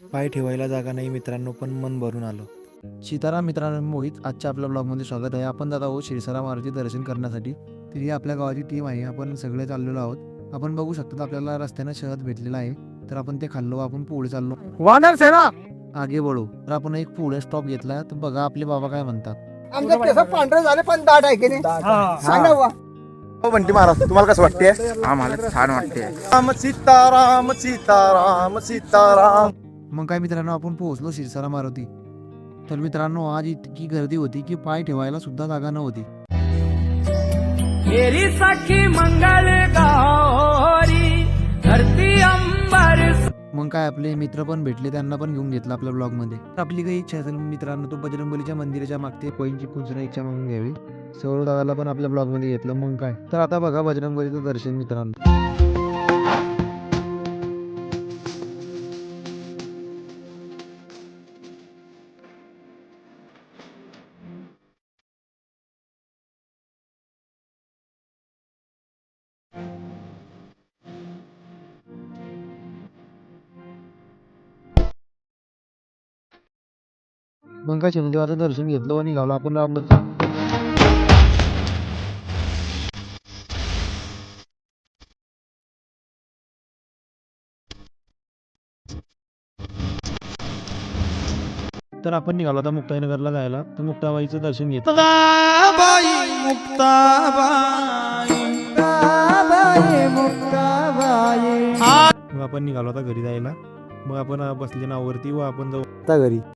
पाय ठेवायला जागा नाही मित्रांनो, पण मन भरून आलं. सीताराम मित्रांनो, मोहित आजच्या आपल्या ब्लॉगमध्ये स्वागत आहे. आपण जात आहोत शिरसारा महाराजचे दर्शन करण्यासाठी. तर ही आपल्या गावाची टीम आहे. आपण सगळे चाललेलो आहोत. आपण बघू शकतो आपल्याला रस्त्यानं शहद भेटलेला आहे. तर आपण ते खाल्लो. आपण पुढे चाललो. वानर सेना आगे बढो. तर आपण एक पुढे स्टॉप घेतला. तर बघा आपले बाबा काय म्हणतात. आमचे केस पांढरे झाले पण दाट आहे की नाही सांगा बुवा. हो बंटी महाराज, तुम्हाला कसं वाटते? आम्हाला छान वाटते. राम सीताराम सीताराम सीताराम. मग काय मित्रांनो, आपण पोहोचलो शिरसारा मारुती. तर मित्रांनो, आज इतकी गर्दी होती की पाय ठेवायला सुद्धा जागा नव्हती. मेरी सखी मंगल गौरी धरती अंबर. मग काय आपले मित्र पण भेटले, त्यांना पण घेऊन घेतलं आपल्या ब्लॉग मध्ये. आपली काही इच्छा असेल मित्रांनो, तो बजरंगबलीच्या मंदिराच्या मागते कोईंची कुंचना इच्छा मागून घ्यावी. सौरव दादाला पण आपल्या ब्लॉग मध्ये घेतलं. मग काय तर आता बघा बजरंगबलीचं दर्शन मित्रांनो. मग काय शनिदेवाचं दर्शन घेतलं आणि निघालो आपण रामदत्त. तर आपण निघालो आता मुक्ताईनगरला जायला. तर मुक्ताबाईचं दर्शन घेतलं. मग आपण निघालो आता घरी जायला. मग आपण बसले नाववरती व आपण जाऊ आता घरी.